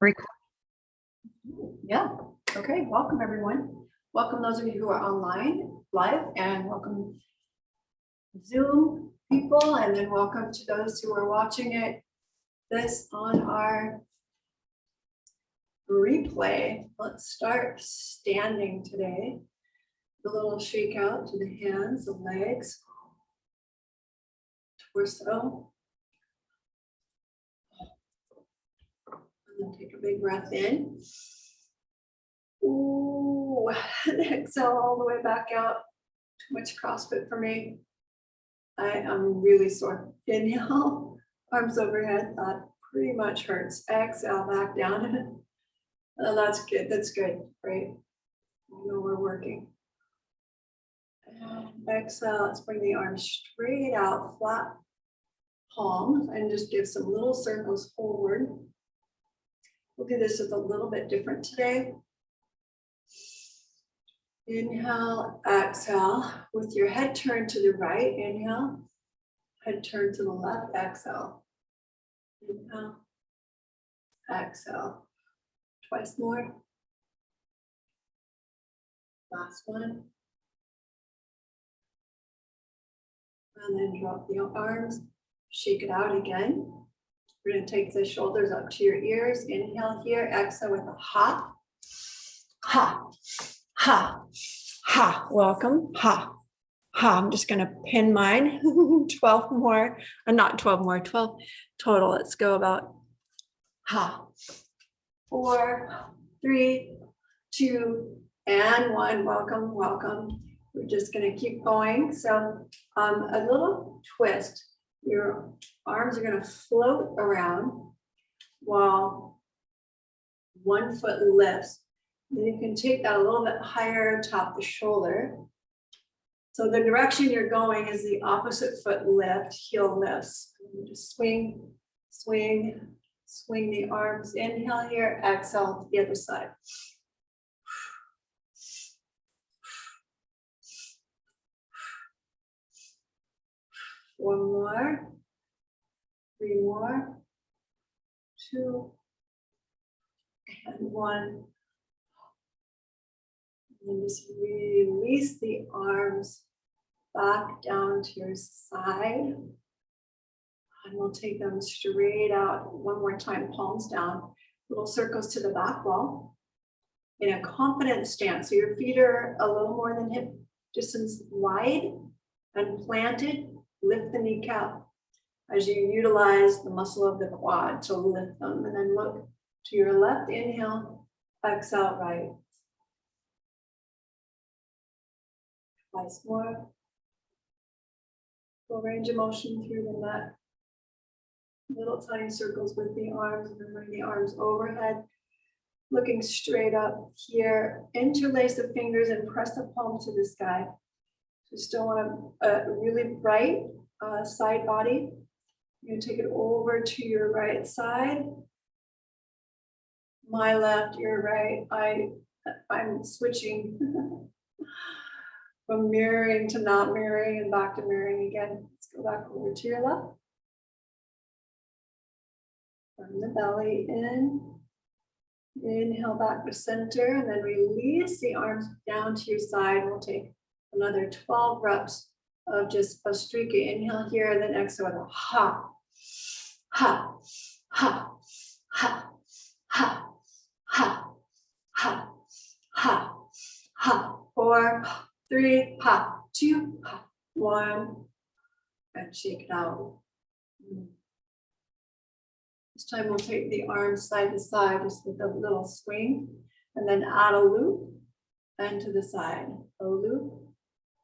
Record. Yeah. Okay. Welcome, everyone. Welcome those of you who are online, live, and welcome Zoom people, and then welcome to those who are watching this on our replay. Let's start standing today. A little shake out to the hands, the legs, torso. And then take a big breath in. Ooh, and exhale all the way back out. Too much CrossFit for me. I am really sore. Inhale, arms overhead. That pretty much hurts. Exhale, back down. Oh, that's good. That's good. Great. I know we're working. And exhale. Let's bring the arms straight out, flat palms, and just give some little circles forward. We'll do this with a little bit different today. Inhale, exhale, with your head turned to the right, inhale, head turned to the left, exhale. Inhale, exhale. Twice more. Last one. And then drop the arms, shake it out again. We're going to take the shoulders up to your ears. Inhale here, exhale with a ha. Ha, ha, ha. Welcome, ha, ha. I'm just going to pin mine. 12 more, not 12 more, 12 total. Let's go about ha. 4, 3, 2, and 1. Welcome, welcome. We're just going to keep going. So a little twist. Your arms are going to float around while one foot lifts. Then you can take that a little bit higher, top the shoulder. So the direction you're going is the opposite foot lift, heel lifts. Just swing, swing, swing the arms. Inhale here, exhale to the other side. One more, 3 more, 2, and 1. And just release the arms back down to your side. And we'll take them straight out. One more time, palms down. Little circles to the back wall. In a confident stance. So your feet are a little more than hip distance wide and planted. Lift the kneecap as you utilize the muscle of the quad to lift them. And then look to your left. Inhale, exhale, right. Twice more. Full range of motion through the mat. Little tiny circles with the arms, and then bring the arms overhead. Looking straight up here. Interlace the fingers and press the palm to the sky. So still want a really bright side body. You're going to take it over to your right side. My left, your right. I'm switching from mirroring to not mirroring and back to mirroring again. Let's go back over to your left. Bring the belly in. Inhale back to center, and then release the arms down to your side. We'll take another 12 reps of just a streaky inhale here, and then exhale with a ha, ha, ha, ha, ha, ha, ha, ha, ha. 4, 3, ha, 2, ha, 1, and shake it out. This time we'll take the arms side to side just with a little swing, and then add a loop and to the side, a loop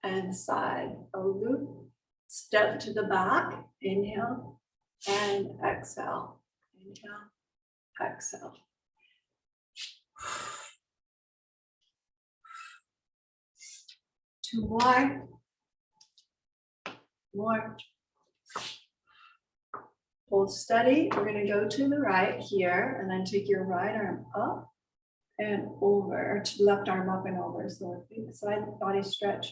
and side, a loop, step to the back, inhale and exhale, inhale, exhale. Two more. Hold steady. We're going to go to the right here and then take your right arm up and over, to the left arm up and over. So the side body stretch.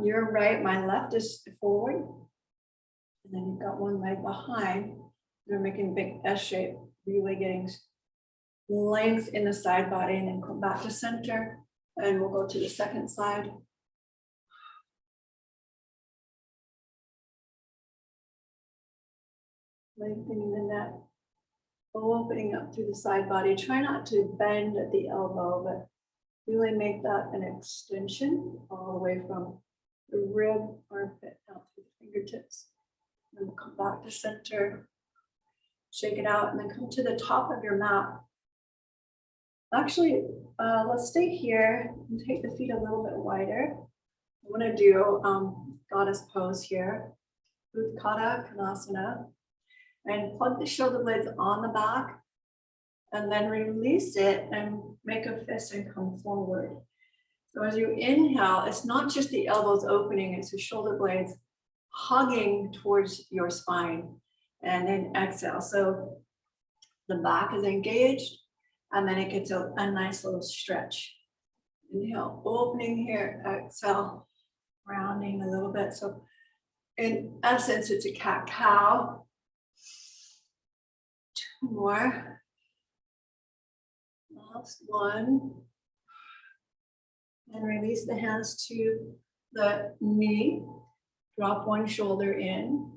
Your right, my left is forward. And then you've got one leg behind. You're making a big S shape, really getting length in the side body, and then come back to center. And we'll go to the second side. Lengthening the neck, opening up through the side body. Try not to bend at the elbow, but really make that an extension all the way from the rib, armpit, out through the fingertips. And we'll come back to center, shake it out, and then come to the top of your mat. Actually, let's stay here and take the feet a little bit wider. I want to do goddess pose here, Uttanasana, and plug the shoulder blades on the back, and then release it and make a fist and come forward. So as you inhale, it's not just the elbows opening, it's the shoulder blades hugging towards your spine, and then exhale. So the back is engaged, and then it gets a nice little stretch. Inhale, opening here, exhale, rounding a little bit. So in essence, it's a cat-cow. 2 more. Last one. And release the hands to the knee. Drop one shoulder in.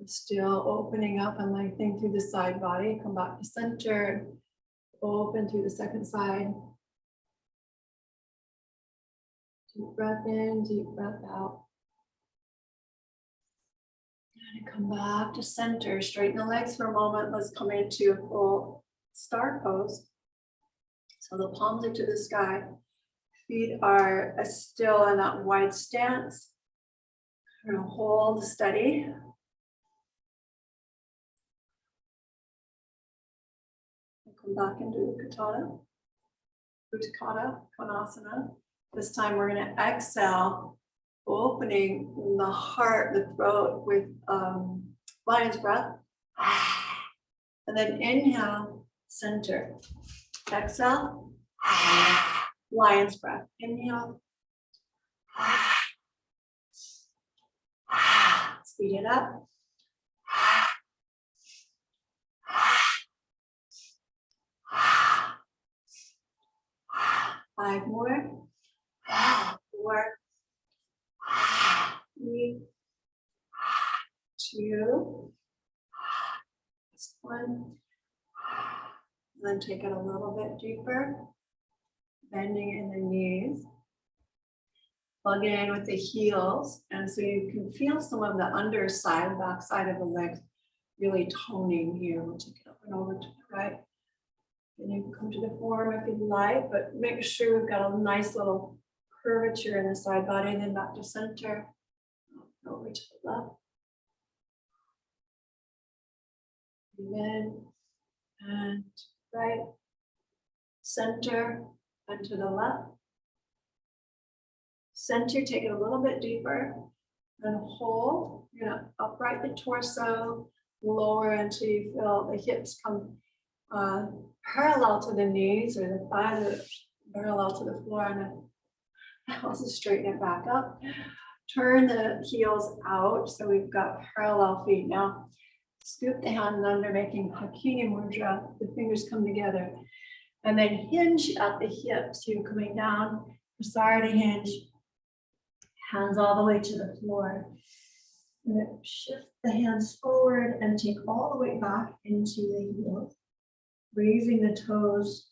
Still opening up and lengthening through the side body. Come back to center. Open through the second side. Deep breath in, deep breath out. And come back to center. Straighten the legs for a moment. Let's come into a full star pose. So the palms are to the sky. Feet are still in that wide stance. We're going to hold steady. Come back into Uttanasana, Konasana. This time we're going to exhale, opening the heart, the throat with lion's breath. And then inhale, center. Exhale, lion's breath. Inhale. Speed it up. 5 more. 4, 3, 2. Just 1. Then take it a little bit deeper. Bending in the knees. Plug it in with the heels. And so you can feel some of the underside, back side of the legs really toning here. We'll take it up and over to the right. And you can come to the form if you'd like, but make sure we've got a nice little curvature in the side body, and then back to center, over to the left. Breathe in and right, center and to the left. Center, take it a little bit deeper and hold. You're gonna upright the torso, lower until you feel the hips come parallel to the knees, or the thighs are parallel to the floor, and then also straighten it back up. Turn the heels out so we've got parallel feet. Now scoop the hands under, making Hakini Mudra. The fingers come together, and then hinge at the hips. You're coming down, Prasarita hinge, hands all the way to the floor. And then shift the hands forward and take all the way back into the heels. Raising the toes,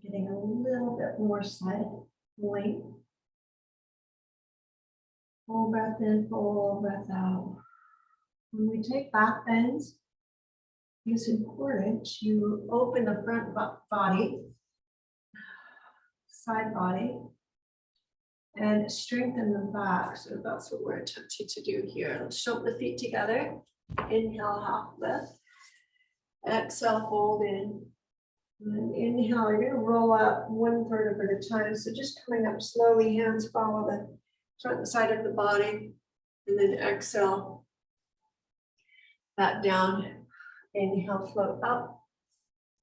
getting a little bit more side length. Full breath in, full breath out. When we take back bends, it's important to open the front body, side body, and strengthen the back. So that's what we're attempting to do here. Let's shoulder the feet together. Inhale, half lift. Exhale, fold in. And inhale, you're going to roll up 1 vertebra at a time. So just coming up slowly, hands follow the front side of the body. And then exhale, back down. Inhale, float up.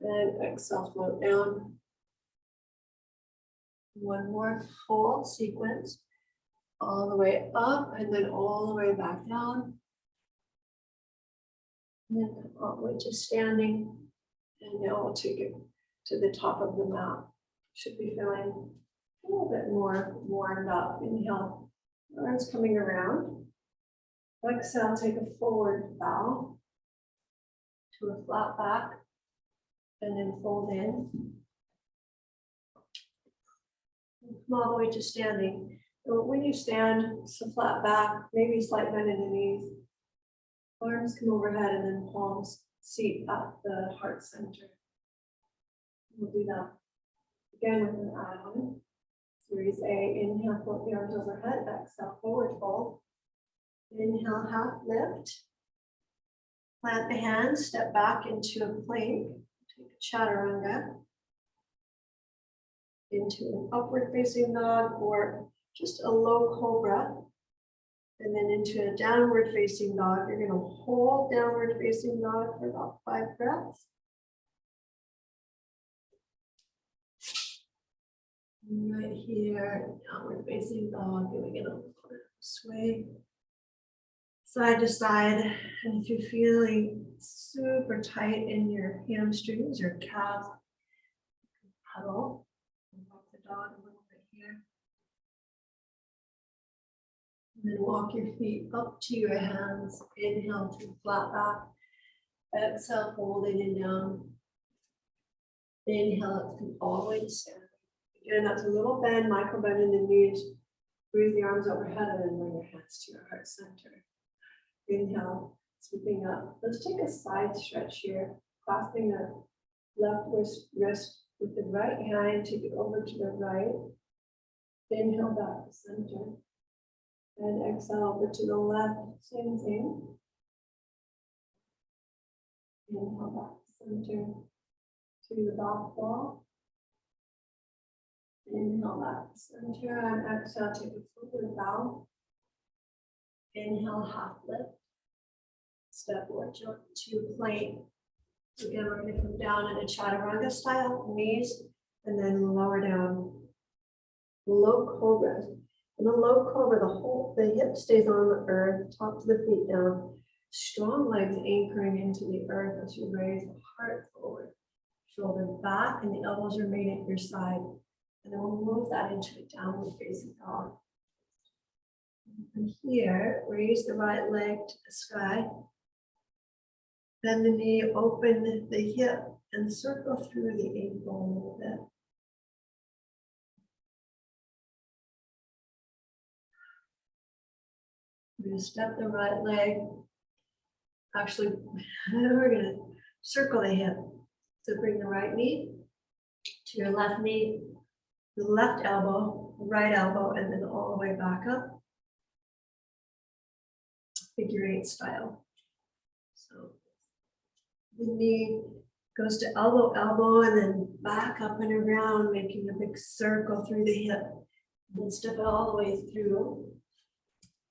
And exhale, float down. 1 more full sequence. All the way up and then all the way back down. And then come all the way to standing. And now we'll take it to the top of the mat. Should be feeling a little bit more warmed up. Inhale, arms coming around. Exhale, take a forward bow to a flat back. And then fold in. Come all the way to standing. So when you stand, so flat back, maybe slight bend in the knees. Arms come overhead and then palms seat at the heart center. We'll do that again with an add-on. Series A, inhale, float the arms overhead, exhale, forward fold. Inhale, half lift. Plant the hands, step back into a plank. Take a chaturanga. Into an upward facing dog or just a low cobra. And then into a downward facing dog. You're going to hold downward facing dog for about 5 breaths. And right here, downward facing dog, giving it a little sway side to side. And if you're feeling super tight in your hamstrings or calves, pedal. Walk the dog a little bit here. And then walk your feet up to your hands. Inhale to flat back. Exhale, fold in and down. Inhale, come all the way to standing. Again, that's a little bend, micro bend in the knees. Breathe the arms overhead and then bring your hands to your heart center. Inhale, sweeping up. Let's take a side stretch here. Clasping the left wrist with the right hand, take it over to the right. Inhale back to center. And exhale over to the left, same thing. Inhale back to center, to the back wall. Inhale back to center, and exhale, take a forward bow. Inhale, half lift. Step or jump to plank. Again, we're going to come down in a chaturanga style, knees, and then lower down. Low cobra. In the low cobra, the hip stays on the earth, top of the feet down. Strong legs anchoring into the earth as you raise the heart forward. Shoulder back, and the elbows remain at your side. And then we'll move that into a downward facing dog. And here, raise the right leg to the sky. Bend the knee, open the hip, and circle through the ankle a little bit. We're going to step the right leg. Actually, we're going to circle the hip. So bring the right knee to your left knee, the left elbow, right elbow, and then all the way back up. Figure 8 style. So the knee goes to elbow, elbow, and then back up and around, making a big circle through the hip. And then step it all the way through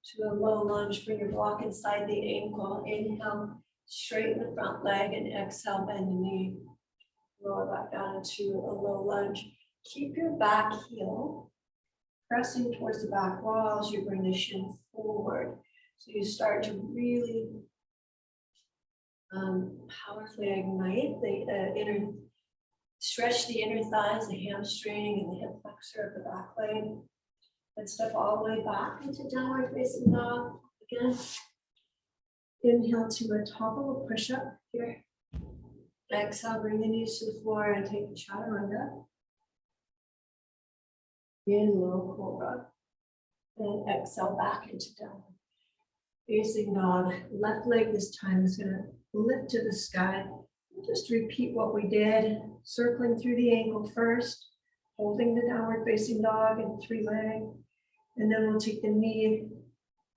to a low lunge. Bring your block inside the ankle. Inhale, straighten the front leg, and exhale, bend the knee. Lower back down into a low lunge. Keep your back heel pressing towards the back wall as you bring the shin forward. So you start to really powerfully ignite the stretch the inner thighs, the hamstring, and the hip flexor of the back leg. And step all the way back into downward facing dog again. Inhale to a topple push-up here. Exhale, bring the knees to the floor and take a chaturanga. In low cobra. And exhale back into downward facing dog. Left leg this time is going to lift to the sky. Just repeat what we did, circling through the ankle first, holding the downward facing dog in 3 leg. And then we'll take the knee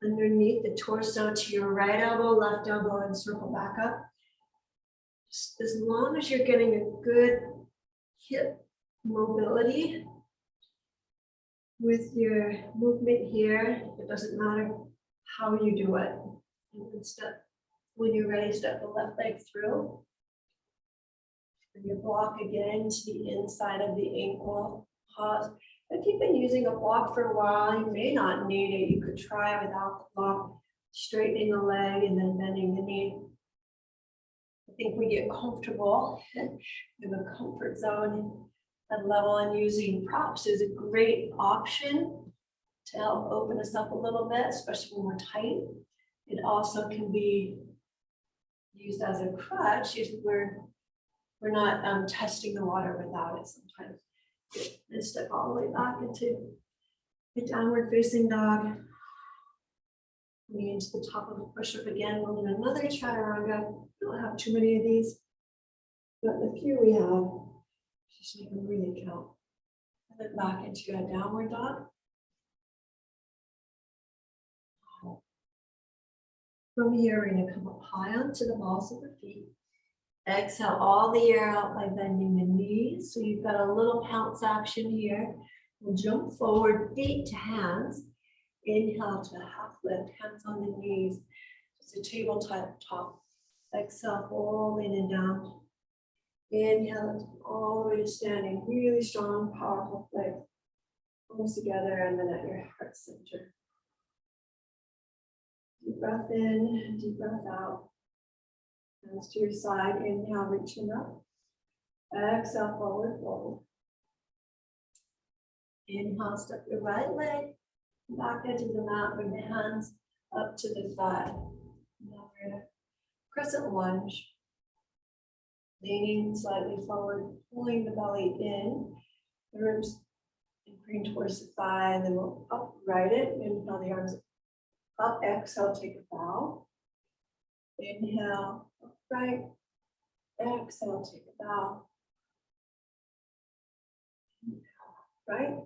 underneath the torso to your right elbow, left elbow, and circle back up. Just as long as you're getting a good hip mobility with your movement here, it doesn't matter how you do it. You can step, when you're ready, step the left leg through. Bring your block again to the inside of the ankle. Pause. If you've been using a block for a while, you may not need it. You could try without the block, straightening the leg and then bending the knee. think we get comfortable in the comfort zone and level, and using props is a great option to help open us up a little bit, especially when we're tight. It also can be used as a crutch if we're not testing the water without it sometimes. And step all the way back into the downward facing dog. Coming into the top of the push-up again. We'll do another chaturanga. We don't have too many of these, but the few we have, just make them really count. And then back into a downward dog. From here, we're going to come up high onto the balls of the feet. Exhale all the air out by bending the knees. So you've got a little pounce action here. We'll jump forward, feet to hands. Inhale to half lift, hands on the knees. Just a tabletop. Exhale, folding and down. Inhale all the way to standing. Really strong, powerful legs. Almost together, and then at your heart center. Deep breath in, deep breath out. Hands to your side. Inhale, reaching up. Exhale, forward fold. Inhale, step your right leg back into the mat. Bring the hands up to the thigh. Now we're in a crescent lunge. Leaning slightly forward, pulling the belly in. The ribs bring towards the thigh, and then we'll upright it. Inhale the arms up. Exhale, take a bow. Inhale, upright. Exhale, take a bow. Inhale, right.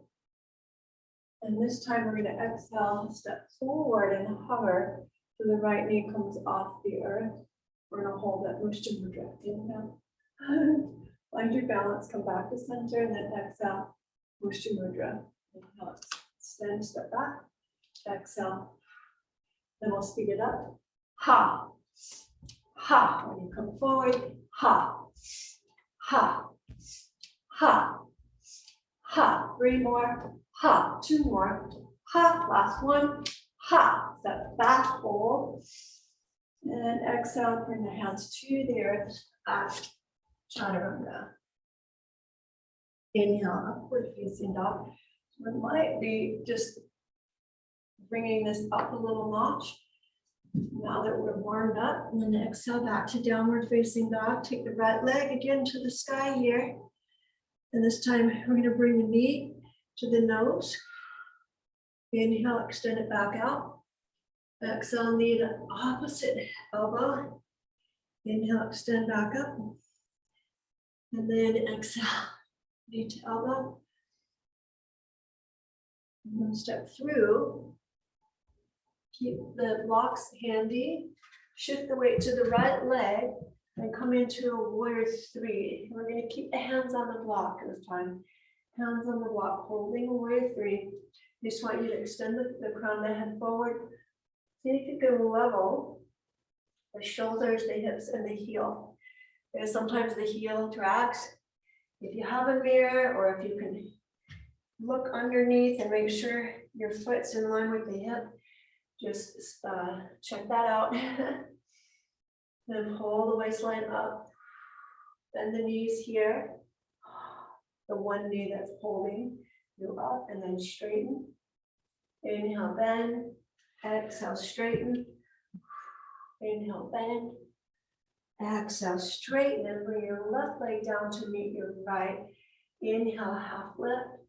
And this time we're going to exhale, step forward and hover so the right knee comes off the earth. We're going to hold that Mudra Mudra. Inhale. Find your balance, come back to center, and then exhale, Mudra Mudra. Inhale, extend, step back. Exhale. Then we'll speed it up. Ha. Ha. When you come forward, ha. Ha. Ha. Ha. 3 more. Ha. 2 more. Ha. Last one. Ha. Step back, hold. And exhale, bring the hands to the earth. Chaturanga. Inhale, upward facing dog. We might be just bringing this up a little notch now that we're warmed up. And then exhale back to downward facing dog. Take the right leg again to the sky here. And this time we're going to bring the knee to the nose. Inhale, extend it back out. Exhale, knee to opposite elbow. Inhale, extend back up. And then exhale, knee to elbow. And then step through. Keep the blocks handy. Shift the weight to the right leg and come into a warrior 3. We're going to keep the hands on the block this time. Hands on the block, holding warrior 3. Just want you to extend the crown of the head forward. See if you can level the shoulders, the hips, and the heel. Because sometimes the heel drags. If you have a mirror, or if you can look underneath and make sure your foot's in line with the hip, just check that out. Then hold the waistline up. Bend the knees here. The one knee that's holding you up, and then straighten. Inhale, bend. Exhale, straighten. Inhale, bend. Exhale, straighten, and bring your left leg down to meet your right. Inhale, half lift.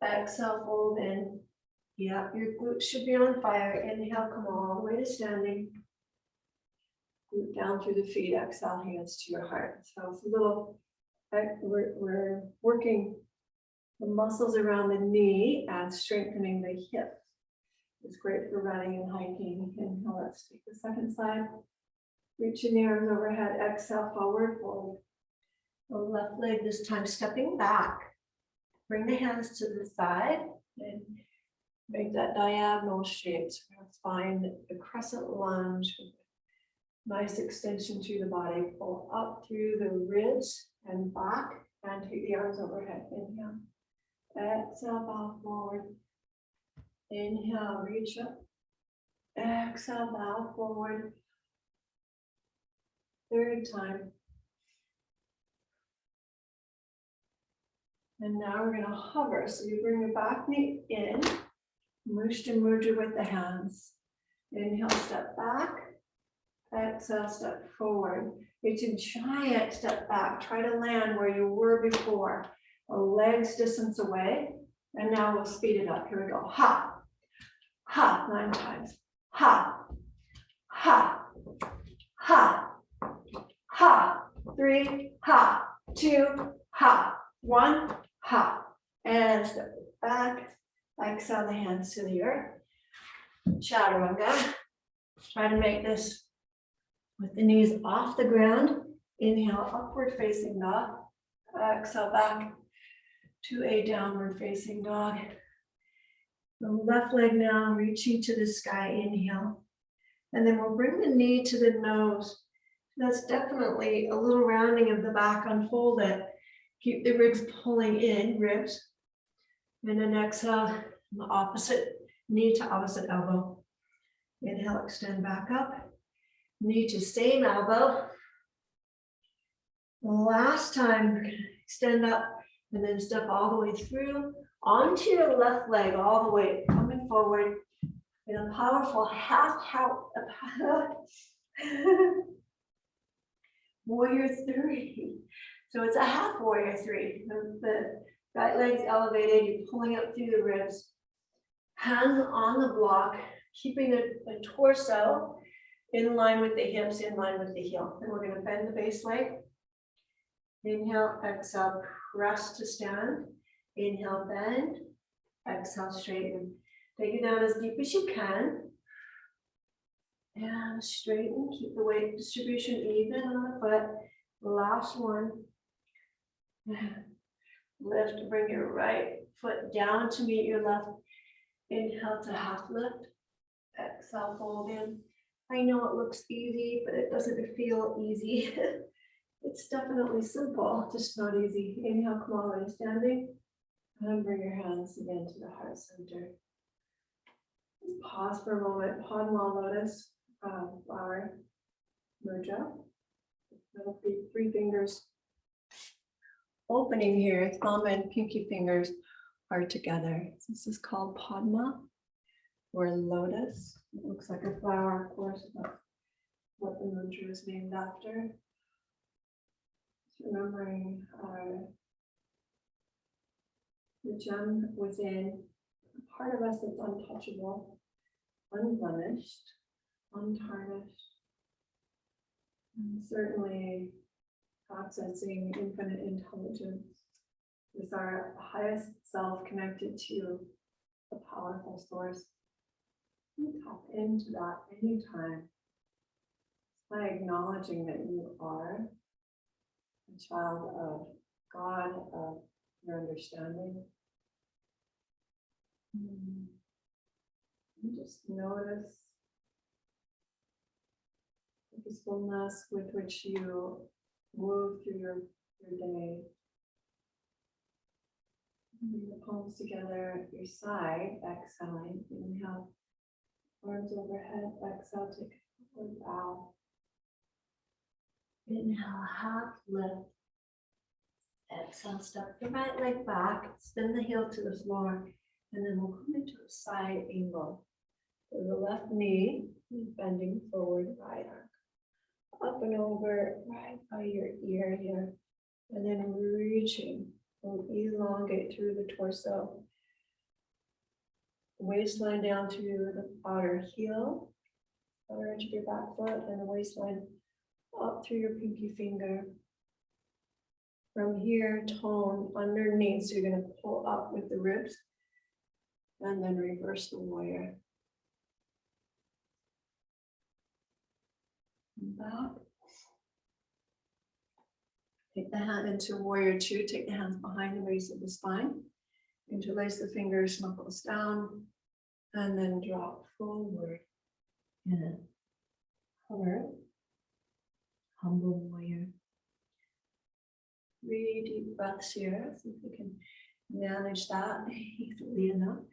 Exhale, fold in. Yeah, your glutes should be on fire. Inhale, come all the way to standing. Glute down through the feet. Exhale, hands to your heart. So it's a little, we're working the muscles around the knee and strengthening the hip. It's great for running and hiking. Inhale, let's take the second side. Reaching the arms overhead. Exhale, forward fold. The left leg this time stepping back. Bring the hands to the side and make that diagonal shape. So we're going to find the crescent lunge. Nice extension through the body. Pull up through the ribs and back, and take the arms overhead. Inhale. Exhale, bow forward. Inhale, reach up. Exhale, bow forward. Third time. And now we're going to hover. So you bring your back knee in, Mudra Mudra with the hands. Inhale, step back. Exhale, step forward. It's a giant step back. Try to land where you were before. A leg's distance away. And now we'll speed it up. Here we go. Ha. Ha. 9 times. Ha. Ha. Ha. Ha. 3. Ha. 2. Ha. 1. Ha. And step back. Exhale the hands to the earth. Chaturanga. Try to make this with the knees off the ground. Inhale, upward facing dog. Exhale back to a downward facing dog. The left leg now reaching to the sky. Inhale. And then we'll bring the knee to the nose. That's definitely a little rounding of the back. Unfold it. Keep the ribs pulling in, ribs. And then exhale, the opposite knee to opposite elbow. Inhale, extend back up. Knee to same elbow. Last time, we're going to extend up and then step all the way through onto your left leg, all the way coming forward in a powerful half warrior 3. So it's a half warrior 3. The right leg's elevated, you're pulling up through the ribs. Hands on the block, keeping the torso in line with the hips, in line with the heel. And we're going to bend the base leg. Inhale, exhale, press to stand. Inhale, bend. Exhale, straighten. Take it down as deep as you can. And straighten. Keep the weight distribution even on the foot. Last one. Lift. Bring your right foot down to meet your left. Inhale to half lift. Exhale, fold in. I know it looks easy, but it doesn't feel easy. It's definitely simple, just not easy. Inhale, come all the way standing. And bring your hands again to the heart center. Just pause for a moment. Padma lotus, flower, mudra. That'll be 3 fingers opening here. Thumb and pinky fingers are together. This is called Padma or lotus. It looks like a flower, of course, but what the mantra is named after. Remembering the gem within, a part of us that's untouchable, unblemished, untarnished, and certainly accessing infinite intelligence with our highest self connected to a powerful source. You tap into that anytime by acknowledging that you are a child of God, of your understanding. And just notice the peacefulness with which you move through your day. Bring the palms together at your side, exhaling. Inhale, arms overhead, exhale, take a forward bow. Inhale, half lift. Exhale, step the right leg back, spin the heel to the floor, and then we'll come into a side angle. So the left knee is bending forward, right arm up and over, right by your ear here, and then reaching. We'll elongate through the torso. Waistline down through the outer heel, outer edge of your back foot, and the waistline up through your pinky finger. From here, tone underneath, so you're going to pull up with the ribs, and then reverse the warrior. And back. Take the hand into warrior 2, take the hands behind the base of the spine. Interlace the fingers, knuckles down, and then drop forward. And hover. Humble warrior. 3 deep breaths here. See if we can manage that easily enough.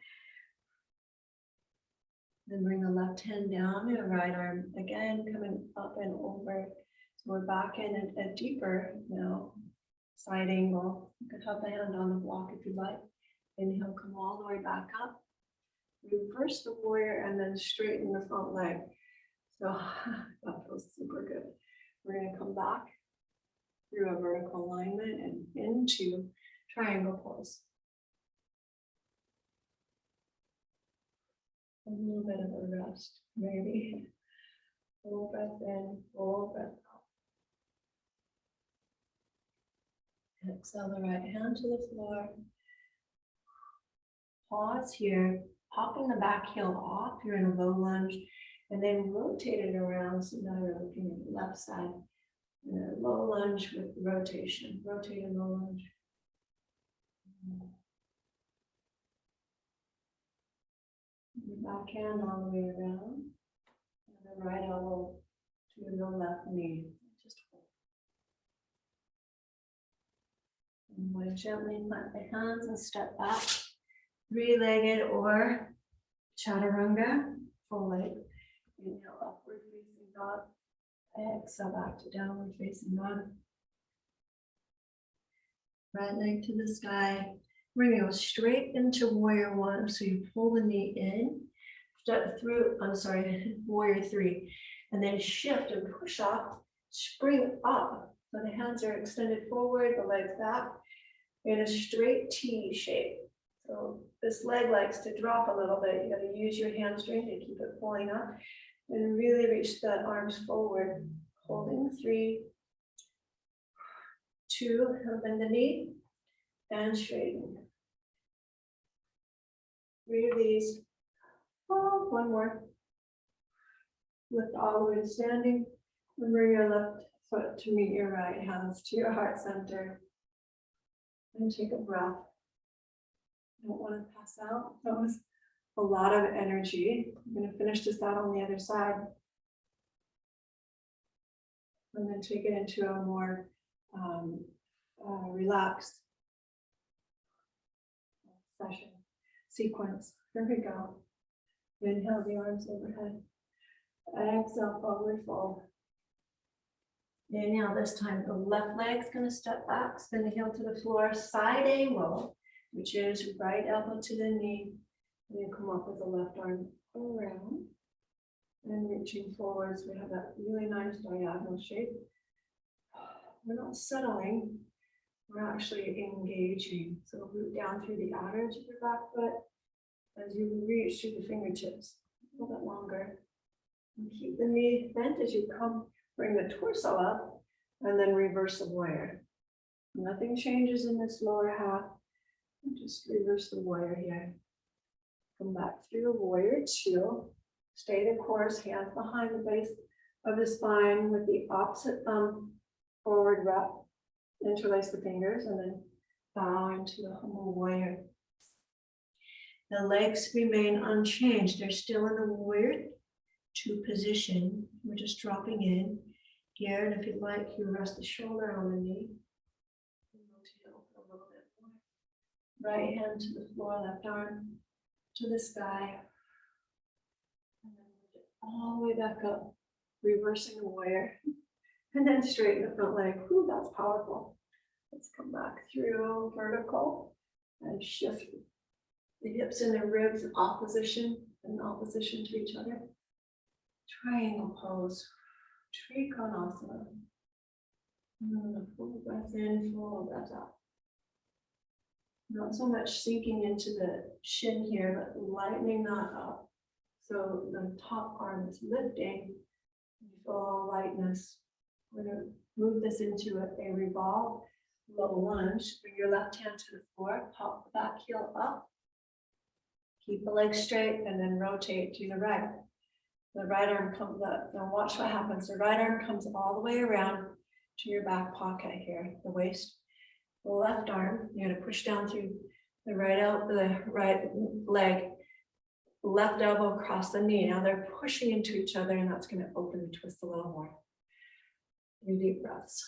Then bring the left hand down and the right arm again, coming up and over. So we're back in a deeper now, side angle. You could have the hand on the block if you like. Inhale, come all the way back up. Reverse the warrior and then straighten the front leg. So that feels super good. We're going to come back through a vertical alignment and into triangle pose. A little bit of a rest, maybe. Full breath in, full breath out. Exhale the right hand to the floor. Pause here, popping the back heel off. You're in a low lunge, and then rotate it around. So now you're looking at the left side. In a low lunge with rotation. Rotate and low lunge. The back hand all the way around. And the right elbow to the left knee. Just hold. And I'm going to gently plant the hands and step back. Three-legged or chaturanga, full leg. Inhale, upward facing dog. Exhale back to downward facing dog. Right leg to the sky. We're going to go straight into warrior one. So you pull the knee in, step through, warrior three, and then shift and push up, spring up. So the hands are extended forward, the legs back in a straight T shape. So this leg likes to drop a little bit. You got to use your hamstring to keep it pulling up and really reach the arms forward. Holding 3, 2, and bend the knee and straighten. 3 of these. Oh, one more. Lift all the way to standing. And bring your left foot to meet your right, hands to your heart center. And take a breath. Don't want to pass out. That was a lot of energy. I'm going to finish this out on the other side. And then take it into a more relaxed session sequence. Here we go. Inhale the arms overhead. Exhale, forward fold. Inhale this time. The left leg's going to step back, spin the heel to the floor, side angle, which is right elbow to the knee. And you come up with the left arm around and reaching forwards. We have that really nice diagonal shape. We're not settling, we're actually engaging. So root down through the outer edge of your back foot as you reach through the fingertips. A little bit longer. And keep the knee bent as you come, bring the torso up, and then reverse the warrior. Nothing changes in this lower half. Just reverse the warrior here. Come back through a warrior 2. Stay the course, hands behind the base of the spine with the opposite thumb forward wrap. Interlace the fingers and then bow into the humble warrior. The legs remain unchanged. They're still in the warrior 2 position. We're just dropping in here, and if you'd like, you rest the shoulder on the knee. Right hand to the floor, left arm to the sky. And then lift it all the way back up, reversing the warrior. And then straighten the front leg. Ooh, that's powerful. Let's come back through vertical and shift the hips and the ribs in opposition to each other. Triangle pose. Trikonasana. Full breath in, full breath out. Not so much sinking into the shin here, but lightening that up. So the top arm is lifting. You feel lightness. We're going to move this into a revolve low lunge. Bring your left hand to the floor, pop the back heel up. Keep the legs straight and then rotate to the right. The right arm comes up. Now watch what happens. The right arm comes all the way around to your back pocket here, the waist. The left arm, you're going to push down through the right leg, left elbow across the knee. Now they're pushing into each other, and that's going to open and twist a little more. 3 deep breaths.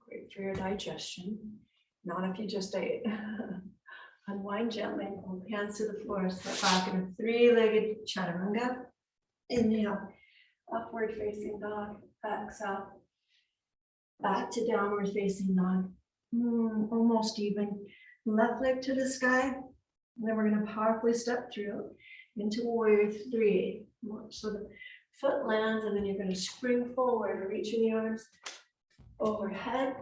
Great for your digestion. Not if you just ate. Unwind gently, hold hands to the floor, step back in a 3-legged chaturanga. Inhale, upward facing dog. Exhale. Back to downward facing dog. Almost even. Left leg to the sky. And then we're going to powerfully step through into warrior 3. So the foot lands, and then you're going to spring forward, reaching the arms overhead.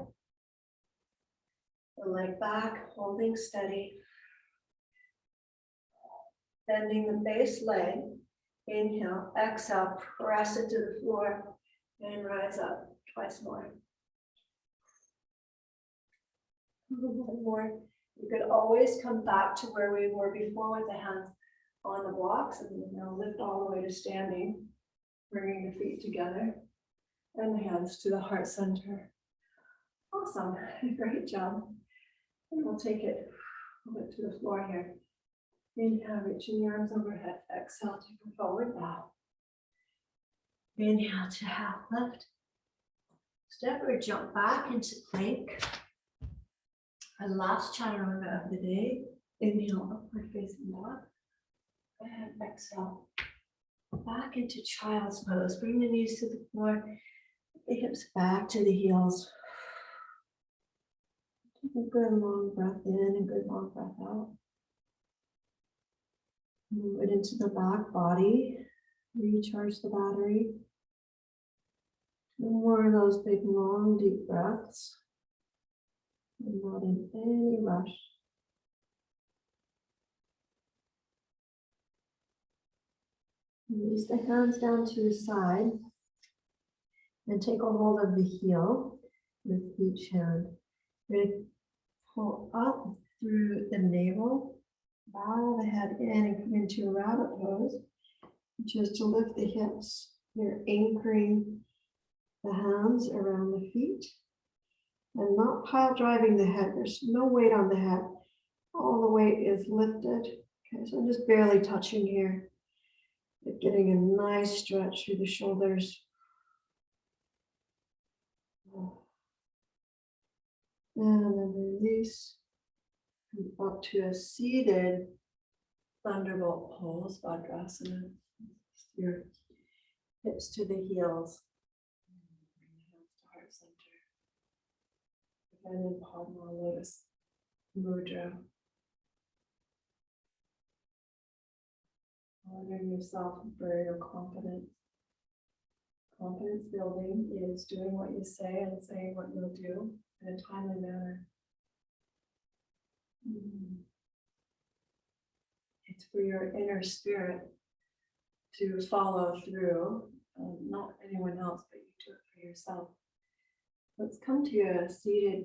The leg back, holding steady. Bending the base leg. Inhale, exhale, press it to the floor, and rise up twice more. One more. You could always come back to where we were before with the hands on the blocks, and now lift all the way to standing, bringing your feet together and the hands to the heart center. Awesome, great job. And we'll take it to the floor here. Inhale, reaching the arms overhead. Exhale, take a forward bow. Inhale to half lift. Step or jump back into plank. Our last chaturanga of the day. Inhale, upward facing dog. And exhale. Back into child's pose. Bring the knees to the floor. The hips back to the heels. Take a good long breath in and good long breath out. Move it into the back body. Recharge the battery. No more of those big, long, deep breaths. I'm not in any rush. Release the hands down to your side and take a hold of the heel with each hand. We're going to pull up through the navel, bow the head in and come into a rabbit pose, which is to lift the hips. You're anchoring the hands around the feet and not pile driving the head. There's no weight on the head. All the weight is lifted. Okay, so I'm just barely touching here. But getting a nice stretch through the shoulders. And then release. Come up to a seated thunderbolt pose, Vajrasana. Your hips to the heels. Bring the hands to heart center. And in Padma Lotus Mudra. Honoring yourself for your confidence. Confidence building is doing what you say and saying what you'll do in a timely manner. It's for your inner spirit to follow through, not anyone else, but you do it for yourself. Let's come to a seated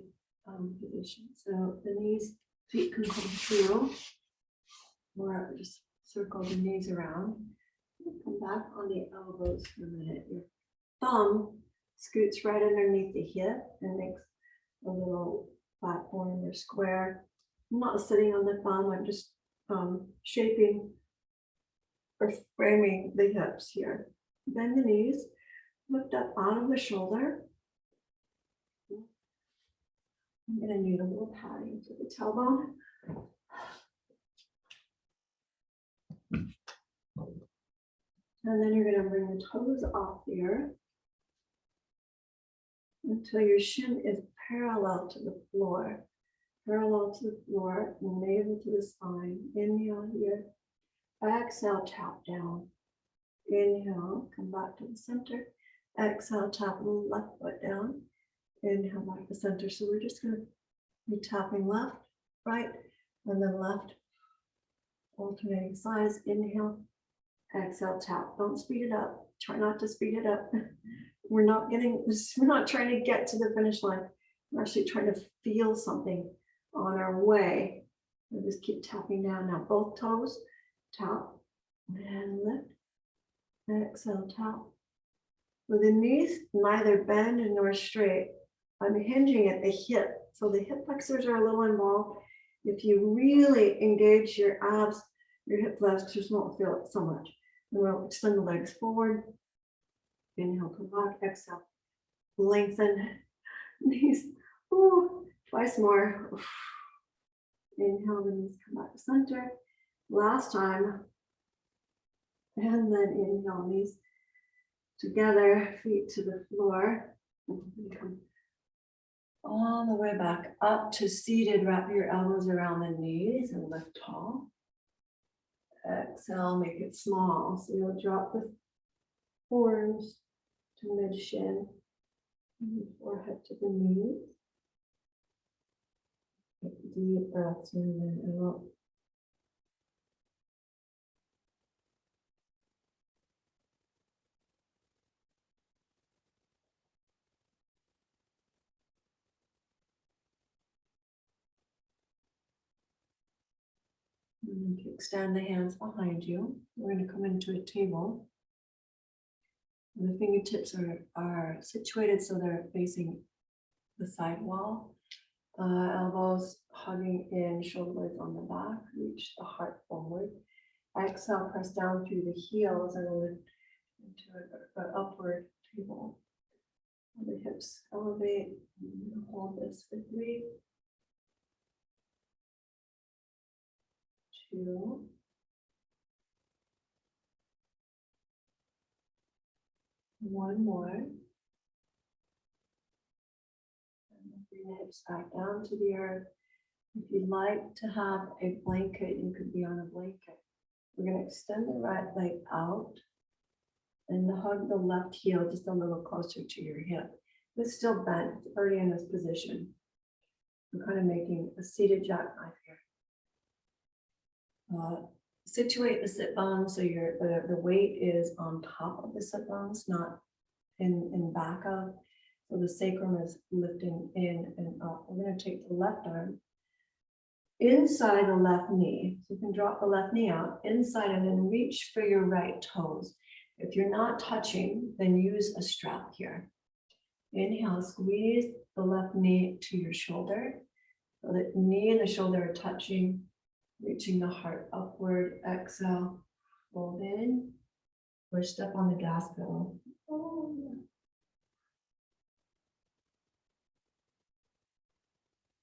position. So the knees, feet can come through, or just circle the knees around. Come back on the elbows for a minute. Your thumb scoots right underneath the hip and makes a little platform or square. I'm not sitting on the thumb, I'm just shaping or framing the hips here. Bend the knees, lift up out of the shoulder. I'm going to need a little padding to the tailbone. And then you're going to bring the toes off the earth until your shin is parallel to the floor. Parallel to the floor, navel to the spine. Inhale here. Exhale, tap down. Inhale, come back to the center. Exhale, tap left foot down. Inhale, back to center. So we're just going to be tapping left, right, and then left. Alternating sides. Inhale. Exhale, tap. Don't speed it up. Try not to speed it up. We're not trying to get to the finish line. We're actually trying to feel something on our way. We'll just keep tapping down now. Both toes, tap, and lift. Exhale, tap. With the knees neither bend nor straight. I'm hinging at the hip. So the hip flexors are a little involved. If you really engage your abs, your hip flexors won't feel it so much. And we'll extend the legs forward. Inhale, come back. Exhale. Lengthen. Knees. Ooh. Twice more. Inhale, the knees come back to center. Last time. And then inhale, knees together, feet to the floor. Come all the way back up to seated. Wrap your elbows around the knees and lift tall. Exhale, make it small. So you'll drop the forearms to mid shin, and forehead to the knees. Take deep breaths in and out. And then extend the hands behind you. We're going to come into a table. And the fingertips are situated so they're facing the side wall. Elbows hugging in, shoulders on the back. Reach the heart forward. Exhale, press down through the heels and lift into an upward table. The hips elevate. Hold this for 3, 2, 1 more. And bring the hips back down to the earth. If you'd like to have a blanket, you could be on a blanket. We're going to extend the right leg out and hug the left heel just a little closer to your hip. It's still bent, it's already in this position. I'm kind of making a seated jackknife here. Situate the sit bones so the weight is on top of the sit bones, not in back of. So the sacrum is lifting in and up. We're going to take the left arm inside the left knee. So you can drop the left knee out inside and then reach for your right toes. If you're not touching, then use a strap here. Inhale, squeeze the left knee to your shoulder. So the knee and the shoulder are touching, reaching the heart upward. Exhale, fold in, or step on the gas pedal. Oh, yeah.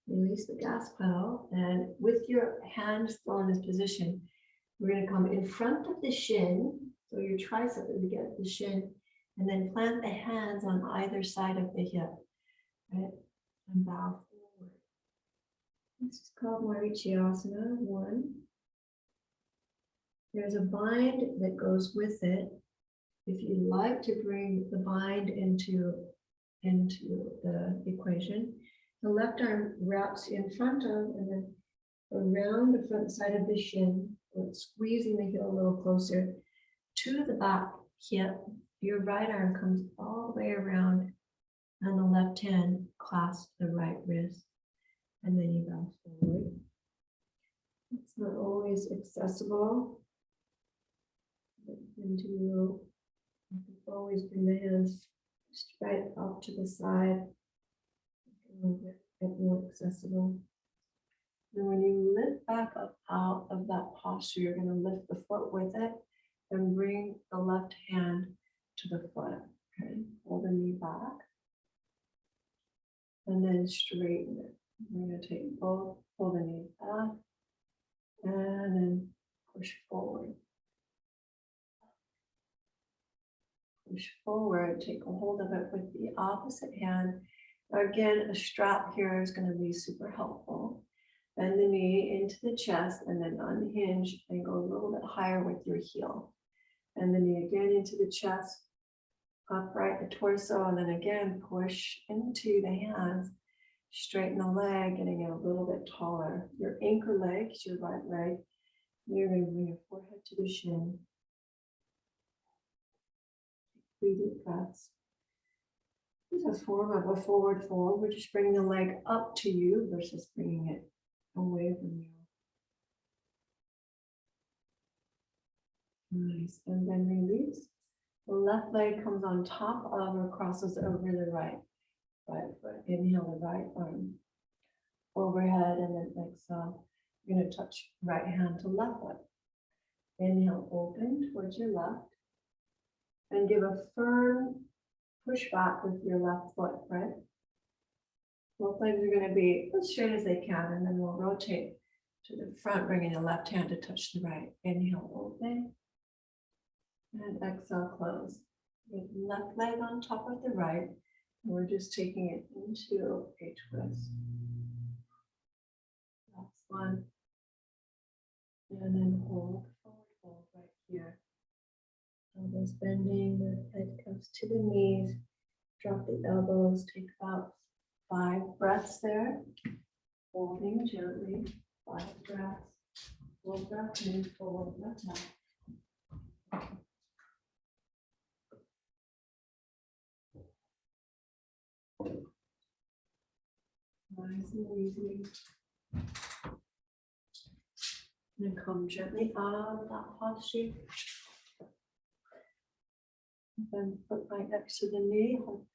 Release the gas pedal, and with your hands still in this position, we're going to come in front of the shin, so your tricep is against the shin, and then plant the hands on either side of the hip, right? And bow forward. This is called Marichyasana 1. There's a bind that goes with it. If you like to bring the bind into the equation, the left arm wraps in front of and then around the front side of the shin, squeezing the heel a little closer to the back hip. Your right arm comes all the way around and the left hand clasps the right wrist. And then you bow forward. It's not always accessible. And you always bring the hands straight up to the side. A little bit more accessible. And when you lift back up out of that posture, you're going to lift the foot with it and bring the left hand to the foot. Okay, hold the knee back and then straighten it. We're going to take both, pull the knee back and then push forward. Push forward, take a hold of it with the opposite hand. Again, a strap here is going to be super helpful. Bend the knee into the chest and then unhinge and go a little bit higher with your heel. And the knee again into the chest, upright the torso, and then again push into the hands. Straighten the leg, getting it a little bit taller. Your anchor leg is your right leg. You're going to bring your forehead to the shin. 3 deep breaths. It's a form of a forward fold. We're just bringing the leg up to you versus bringing it away from you. Nice. And then release. The left leg comes on top of or crosses over the right foot. Inhale the right arm overhead and then exhale. You're going to touch right hand to left foot. Inhale, open towards your left. And give a firm push back with your left foot, right? Both legs are going to be as straight as they can, and then we'll rotate to the front, bringing the left hand to touch the right. Inhale, open. And exhale, close. With left leg on top of the right. And we're just taking it into a twist. Last one. And then hold, forward fold right here. Elbows bending, the head comes to the knees. Drop the elbows, take about 5 breaths there. Holding gently, 5 breaths. Full breath in, full breath out. Nice and easy. And then come gently out of that posture. Then put right next to the knee, hold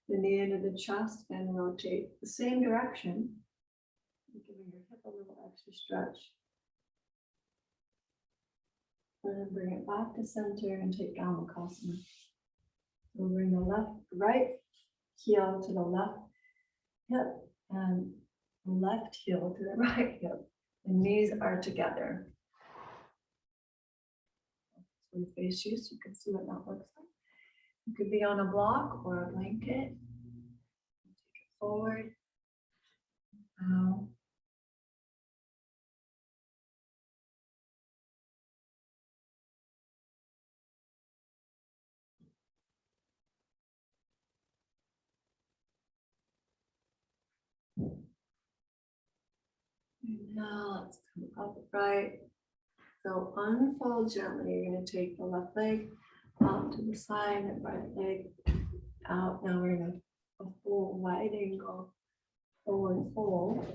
the knee into the chest and rotate the same direction. Giving your hip a little extra stretch. And then bring it back to center and take Multanasana. We'll bring the right heel to the left hip and the left heel to the right hip. The knees are together. So we face you so you can see what that looks like. You could be on a block or a blanket. Take it forward. Out. And now let's come upright. So unfold gently. You're going to take the left leg out to the side and right leg out. Now we're in a full wide angle forward fold.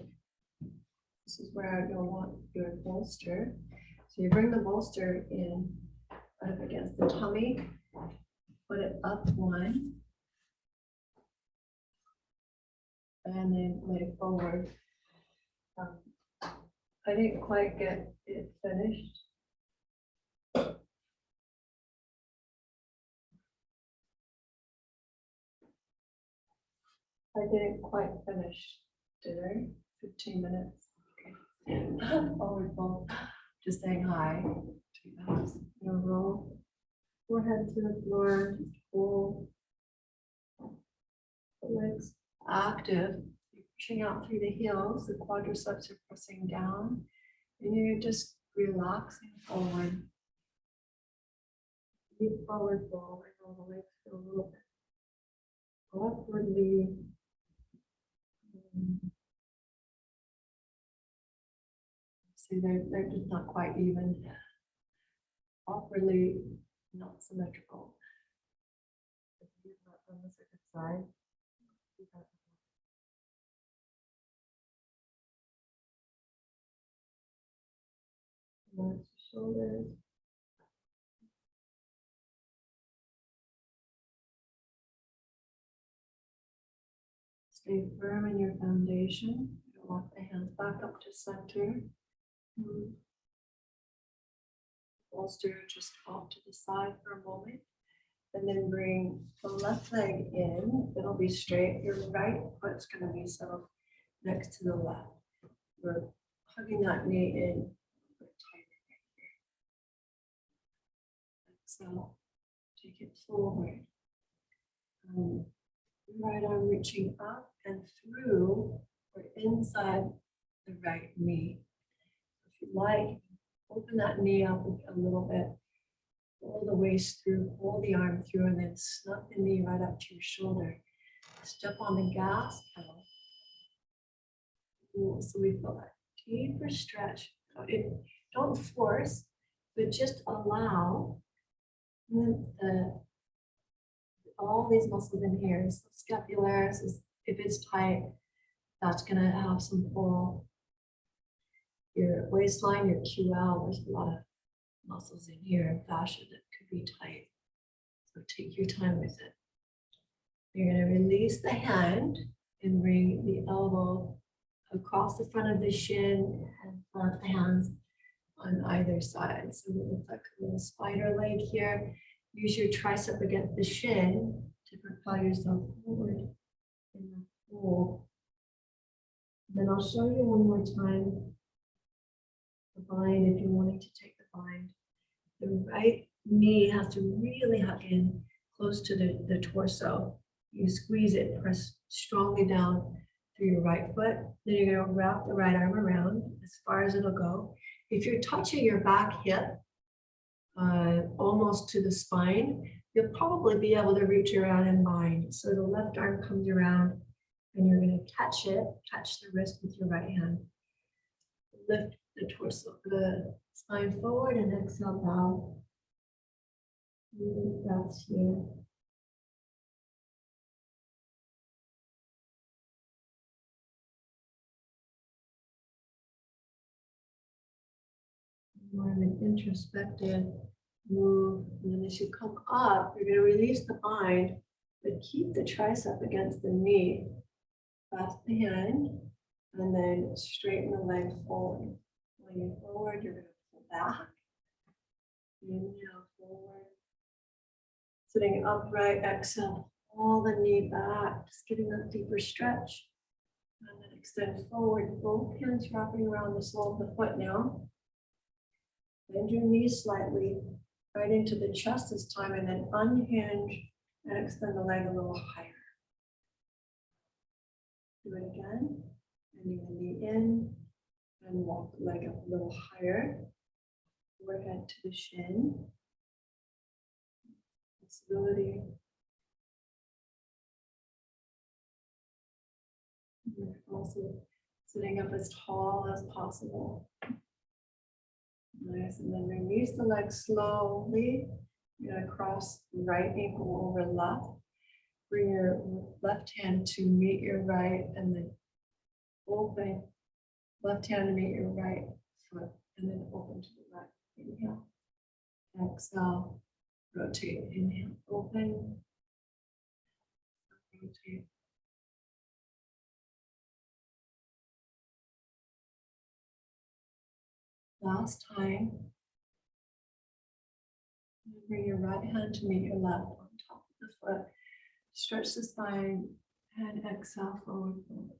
This is where you'll want your bolster. So you bring the bolster in right up against the tummy. Put it up one. And then lay forward. I didn't quite get it finished. I didn't quite finish, did I? 15 minutes. Okay. Forward fold. Just saying hi. 2 minutes. No roll. Forehead to the floor. Just hold. The legs active. You're pushing out through the heels. The quadriceps are pressing down. And you're just relaxing forward. Deep forward fold. I know the legs feel a little bit awkwardly. See, they're just not quite even. Awkwardly not symmetrical. On the second side. Relax your shoulders. Stay firm in your foundation. Walk the hands back up to center. Bolster just off to the side for a moment. And then bring the left leg in. It'll be straight. Your right foot's going to be settled next to the left. We're hugging that knee in. So take it forward. Right arm reaching up and through or inside the right knee. If you like, open that knee up a little bit. Pull the waist through, pull the arm through, and then snug the knee right up to your shoulder. Step on the gas pedal. So we feel that deeper stretch. Don't force, but just allow all these muscles in here. So scapularis, if it's tight, that's going to have some pull. Your waistline, your QL, there's a lot of muscles in here and fascia that could be tight. So take your time with it. You're going to release the hand and bring the elbow across the front of the shin and plant the hands on either side. So it looks like a little spider leg here. Use your tricep against the shin to propel yourself forward in the fold. Then I'll show you one more time the bind if you're wanting to take the bind. The right knee has to really hug in close to the torso. You squeeze it, press strongly down through your right foot. Then you're going to wrap the right arm around as far as it'll go. If you're touching your back hip, almost to the spine, you'll probably be able to reach around and bind. So the left arm comes around and you're going to catch the wrist with your right hand. Lift the torso, the spine forward and exhale, bow. Deep breaths here. More of an introspective move. And then as you come up, you're going to release the bind, but keep the tricep against the knee. Clasp the hand, and then straighten the leg forward. When you're forward, you're going to pull back. Inhale forward. Sitting upright, exhale, pull the knee back, just getting that deeper stretch. And then extend forward, both hands wrapping around the sole of the foot now. Bend your knees slightly, right into the chest this time, and then unhinge and extend the leg a little higher. Do it again, bending the knee in and walk the leg up a little higher. Forehead to the shin. Flexibility. And also sitting up as tall as possible. Nice, and then release the leg slowly. You're going to cross right ankle over left. Bring your left hand to meet your right, and then open. Left hand to meet your right foot, and then open to the right. Inhale. Exhale. Rotate. Inhale. Open. Rotate. Last time. Bring your right hand to meet your left on top of the foot. Stretch the spine and exhale forward fold.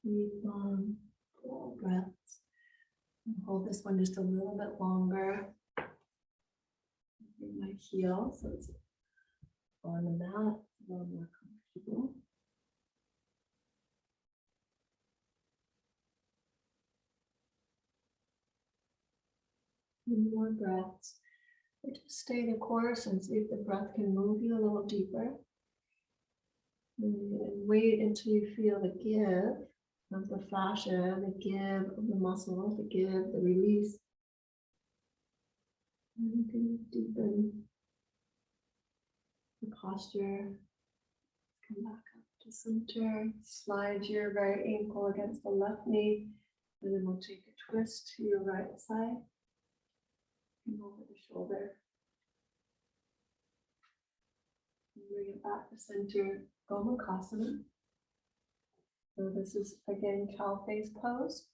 Deep, long, full breaths. And hold this one just a little bit longer. Bring my heel so it's on the mat, a little more comfortable. More breaths. Or just stay the course and see if the breath can move you a little deeper. And wait until you feel the give of the fascia, the give of the muscle, the give, the release. And you can deepen the posture. Come back up to center. Slide your right ankle against the left knee. And then we'll take a twist to your right side. And over the shoulder. And bring it back to center. Gomukhasana. So this is again cow face pose.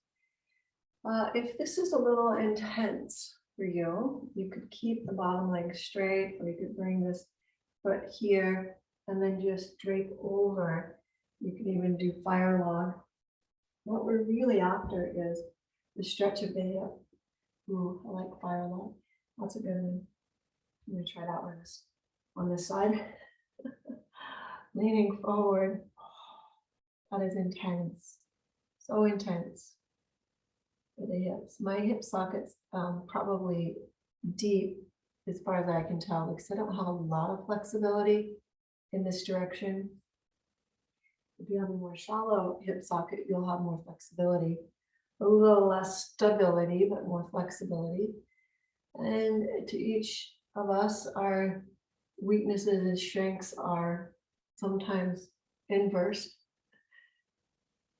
If this is a little intense for you, you could keep the bottom leg straight, or you could bring this foot here and then just drape over. You can even do fire log. What we're really after is the stretch of the hip. Ooh, I like fire log. That's a good one. I'm going to try that one on this side. Leaning forward. That is intense. So intense for the hips. My hip socket's probably deep as far as I can tell, because I don't have a lot of flexibility in this direction. If you have a more shallow hip socket, you'll have more flexibility. A little less stability, but more flexibility. And to each of us, our weaknesses and strengths are sometimes inverse.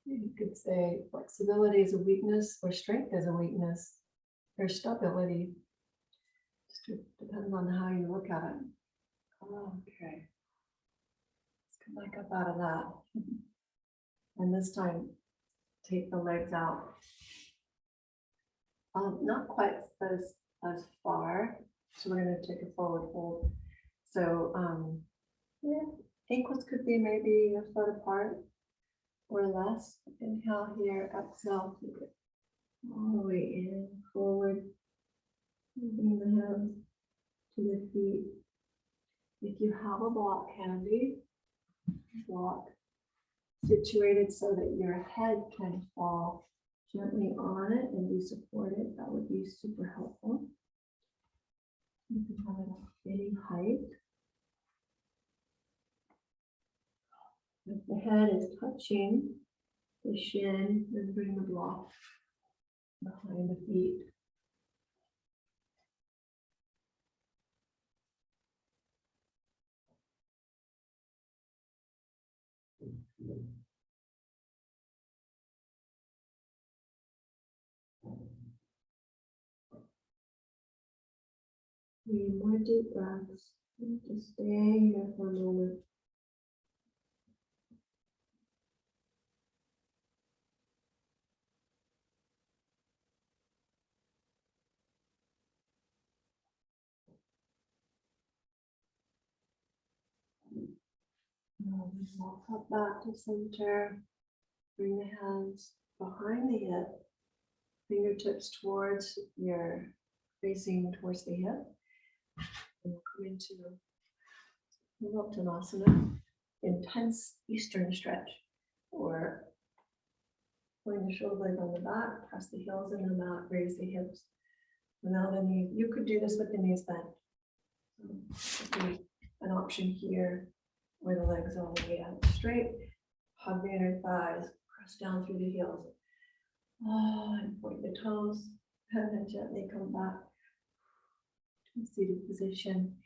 You could say flexibility is a weakness, or strength is a weakness, or stability. Just depends on how you look at it. Okay. Let's come back up out of that. And this time, take the legs out. Not quite as far. So we're going to take a forward fold. So yeah, ankles could be maybe a foot apart or less. Inhale here, exhale, take it all the way in, forward. Bring the hands to the feet. If you have a block handy, block situated so that your head can fall gently on it and be supported, that would be super helpful. You can have it at any height. If the head is touching the shin, then bring the block behind the feet. Three more deep breaths. Just stay here for a moment. Walk up back to center. Bring the hands behind the hip. Fingertips towards your facing towards the hip. And we'll come into Multanasana, intense Eastern stretch, or pulling the shoulder blades on the back, press the heels into the mat, raise the hips. Now the knee, you could do this with the knees bent. An option here where the legs are all the way out straight. Hug the inner thighs, press down through the heels. And point the toes, and then gently come back to a seated position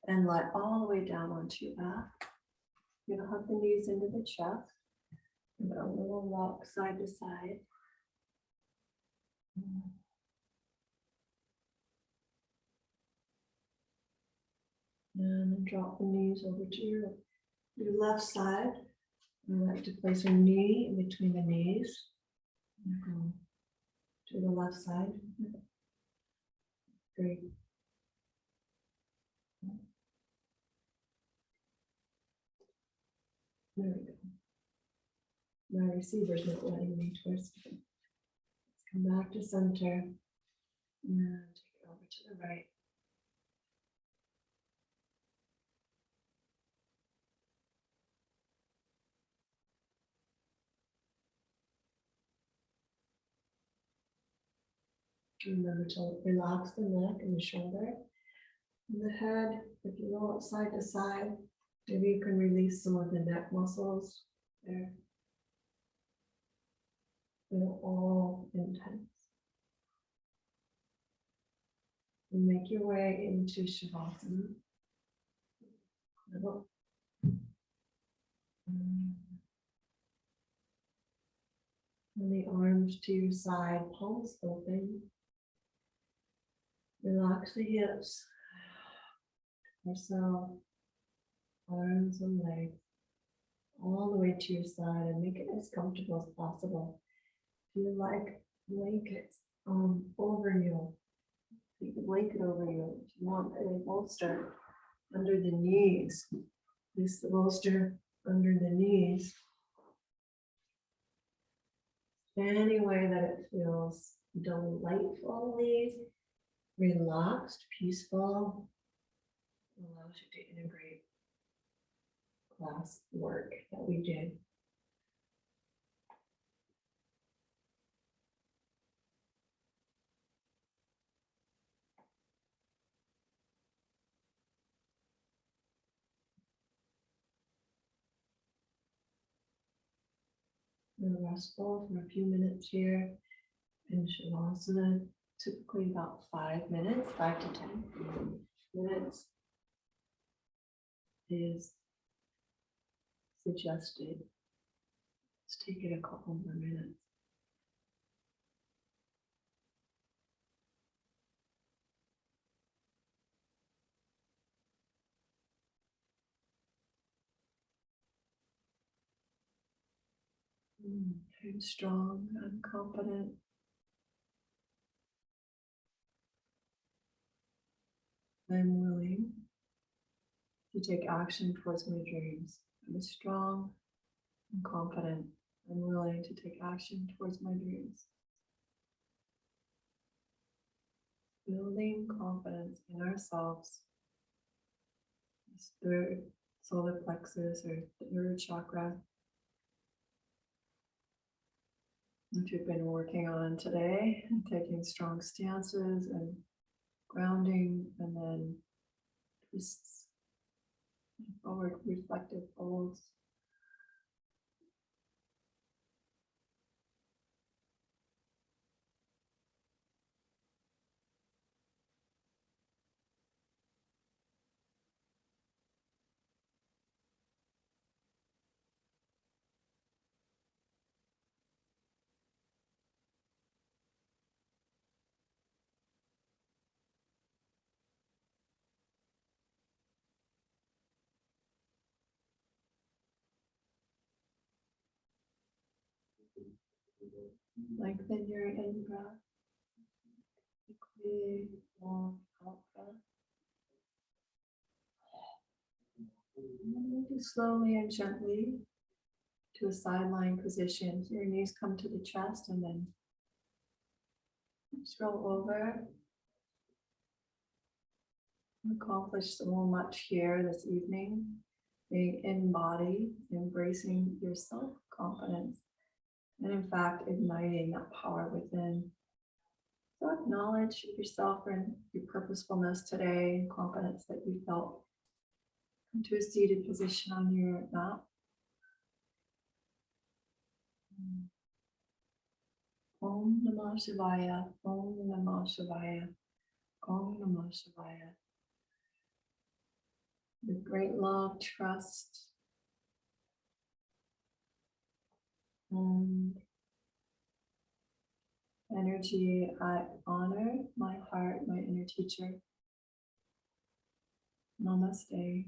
and lie all the way down onto your back. You're gonna hug the knees into the chest. And a little rock side to side. And then drop the knees over to your left side. I like to place a knee in between the knees. And go to the left side. Great. There we go. My receiver's not letting me twist. Let's come back to center and take it over to the right. Remember to relax the neck and the shoulder and the head. If you roll it side to side, maybe you can release some of the neck muscles there. They're all intense. And make your way into Shavasana. And the arms to your side, palms open. Relax the hips, torso, arms and legs, all the way to your side, and make it as comfortable as possible. If you like blankets over you, take the blanket over you. If you want a bolster under the knees, place the bolster under the knees. Any way that it feels delightfully relaxed, peaceful, allows you to integrate class work that we did. We're restful for a few minutes here in Shavasana, typically about 5 minutes, 5 to 10 minutes is suggested. Let's take it a couple more minutes. I'm strong, I'm confident. I'm willing to take action towards my dreams. I'm strong, I'm confident. I'm willing to take action towards my dreams. building confidence in ourselves. This third solar plexus or third chakra, which we've been working on today, and taking strong stances and grounding, and then twists, forward reflective folds. Lengthen your in-breath. Big, long out-breath. Move slowly and gently to a side lying position. So your knees come to the chest and then just roll over. Accomplished so much here this evening. Being in body, embracing your self-confidence, and in fact, igniting that power within. So acknowledge yourself and your purposefulness today, confidence that you felt. Come to a seated position on your mat. Om Namah Shivaya, Om Namah Shivaya, Om Namah Shivaya. With great love, trust, and energy, I honor my heart, my inner teacher. Namaste.